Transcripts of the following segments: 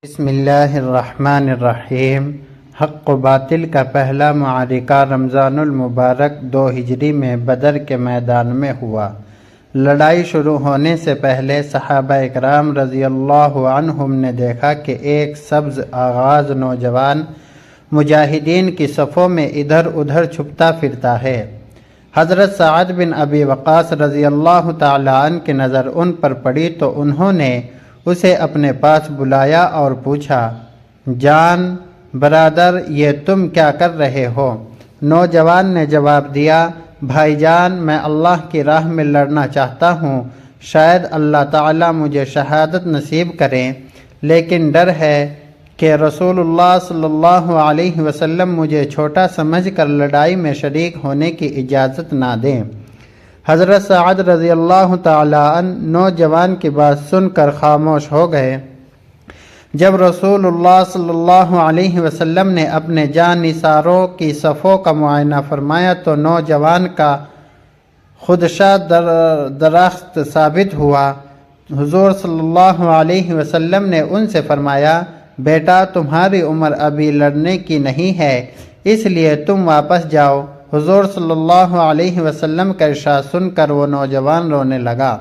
بسم اللہ الرحمن الرحیم۔ حق و باطل کا پہلا معرکہ رمضان المبارک 2 ہجری میں بدر کے میدان میں ہوا۔ لڑائی شروع ہونے سے پہلے صحابہ اکرام رضی اللہ عنہم نے دیکھا کہ ایک سبز آغاز نوجوان مجاہدین کی صفوں میں ادھر ادھر چھپتا پھرتا ہے۔ حضرت سعد بن ابی وقاص رضی اللہ تعالی عنہ کی نظر ان پر پڑی تو انہوں نے اسے اپنے پاس بلایا اور پوچھا، جان برادر، یہ تم کیا کر رہے ہو؟ نوجوان نے جواب دیا، بھائی جان، میں اللہ کی راہ میں لڑنا چاہتا ہوں، شاید اللہ تعالیٰ مجھے شہادت نصیب کریں، لیکن ڈر ہے کہ رسول اللہ صلی اللہ علیہ وسلم مجھے چھوٹا سمجھ کر لڑائی میں شریک ہونے کی اجازت نہ دیں۔ حضرت سعد رضی اللہ تعالی عنہ نوجوان کی بات سن کر خاموش ہو گئے۔ جب رسول اللہ صلی اللہ علیہ وسلم نے اپنے جانثاروں کی صفوں کا معائنہ فرمایا تو نوجوان کا خدشہ درخت ثابت ہوا۔ حضور صلی اللہ علیہ وسلم نے ان سے فرمایا، بیٹا، تمہاری عمر ابھی لڑنے کی نہیں ہے، اس لیے تم واپس جاؤ۔ حضور صلی اللہ علیہ وسلم کا ارشاد سن کر وہ نوجوان رونے لگا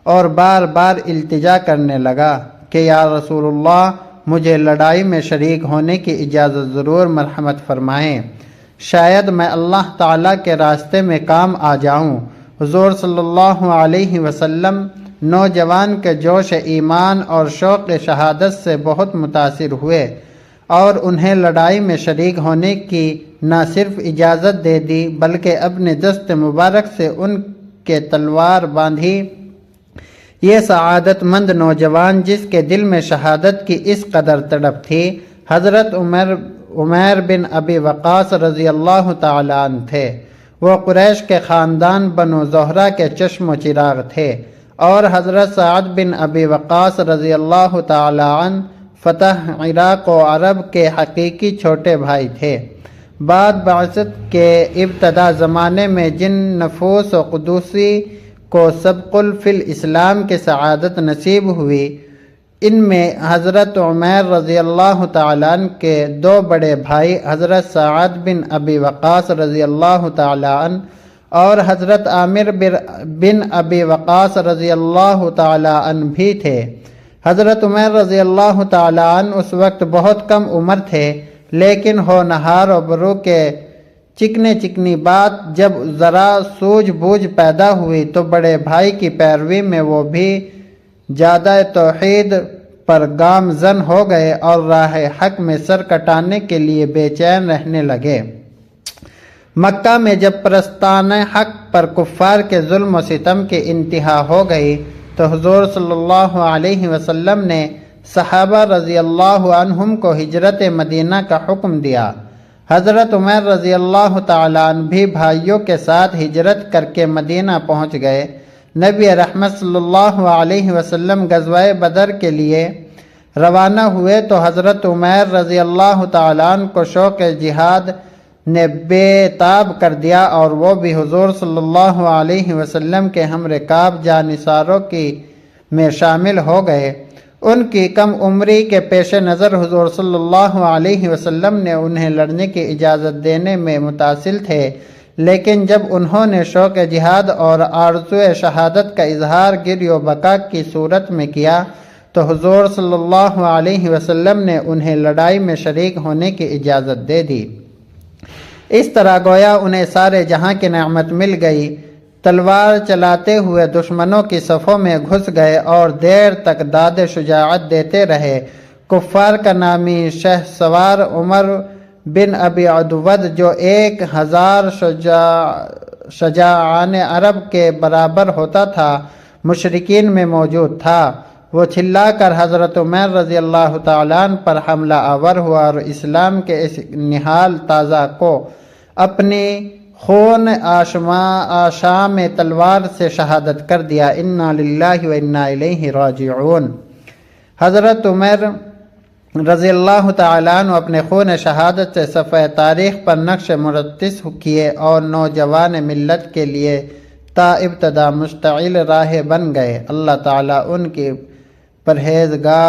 اور بار بار التجا کرنے لگا کہ یا رسول اللہ، مجھے لڑائی میں شریک ہونے کی اجازت ضرور مرحمت فرمائیں، شاید میں اللہ تعالیٰ کے راستے میں کام آ جاؤں۔ حضور صلی اللہ علیہ وسلم نوجوان کے جوش ایمان اور شوق شہادت سے بہت متاثر ہوئے اور انہیں لڑائی میں شریک ہونے کی نہ صرف اجازت دے دی بلکہ اپنے دست مبارک سے ان کے تلوار باندھی۔ یہ سعادت مند نوجوان، جس کے دل میں شہادت کی اس قدر تڑپ تھی، حضرت عمیر بن ابی وقاص رضی اللہ تعالی عنہ تھے۔ وہ قریش کے خاندان بنو زہرہ کے چشم و چراغ تھے اور حضرت سعد بن ابی وقاص رضی اللہ تعالی عنہ فتح عراق و عرب کے حقیقی چھوٹے بھائی تھے۔ بعد بعثت کے ابتدا زمانے میں جن نفوس و قدوسی کو سبق فی الاسلام کی سعادت نصیب ہوئی، ان میں حضرت عمیر رضی اللہ تعالیٰ عنہ کے 2 بڑے بھائی حضرت سعد بن ابی وقاص رضی اللہ تعالیٰ عنہ اور حضرت عامر بن ابی وقاص رضی اللہ تعالیٰ عنہ بھی تھے۔ حضرت عمیر رضی اللہ تعالیٰ عنہ اس وقت بہت کم عمر تھے، لیکن ہونہار و برو کے چکنی بات جب ذرا سوجھ بوجھ پیدا ہوئی تو بڑے بھائی کی پیروی میں وہ بھی جادہ توحید پر گامزن ہو گئے اور راہ حق میں سر کٹانے کے لیے بے چین رہنے لگے۔ مکہ میں جب پرستان حق پر کفار کے ظلم و ستم کی انتہا ہو گئی تو حضور صلی اللہ علیہ وسلم نے صحابہ رضی اللہ عنہم کو ہجرت مدینہ کا حکم دیا۔ حضرت عمر رضی اللہ تعالیٰ عنہ بھی بھائیوں کے ساتھ ہجرت کر کے مدینہ پہنچ گئے۔ نبی رحمت صلی اللہ علیہ وسلم غزوہ بدر کے لیے روانہ ہوئے تو حضرت عمر رضی اللہ تعالیٰ عنہ کو شوق جہاد نے بے تاب کر دیا اور وہ بھی حضور صلی اللہ علیہ وسلم کے ہم رکاب جانثاروں میں شامل ہو گئے۔ ان کی کم عمری کے پیش نظر حضور صلی اللہ علیہ وسلم نے انہیں لڑنے کی اجازت دینے میں متاثر تھے، لیکن جب انہوں نے شوق جہاد اور آرزو شہادت کا اظہار گری و بقا کی صورت میں کیا تو حضور صلی اللہ علیہ وسلم نے انہیں لڑائی میں شریک ہونے کی اجازت دے دی۔ اس طرح گویا انہیں سارے جہاں کی نعمت مل گئی۔ تلوار چلاتے ہوئے دشمنوں کی صفوں میں گھس گئے اور دیر تک داد شجاعت دیتے رہے۔ کفار کا نامی شہ سوار عمر بن ابی عدود جو 1000 شجاعان عرب کے برابر ہوتا تھا، مشرکین میں موجود تھا۔ وہ چلا کر حضرت عمر رضی اللہ تعالیٰ عنہ پر حملہ آور ہوا اور اسلام کے اس نہال تازہ کو اپنی خون آشام تلوار سے شہادت کر دیا۔ انا للہ و انا الیہ راجعون۔ حضرت عمر رضی اللہ تعالیٰ عنہ اپنے خون شہادت سے صفحہ تاریخ پر نقش مرتس کیے اور نوجوان ملت کے لیے تا ابتدا مشتعل راہ بن گئے۔ اللہ تعالیٰ ان کی پرہیزگار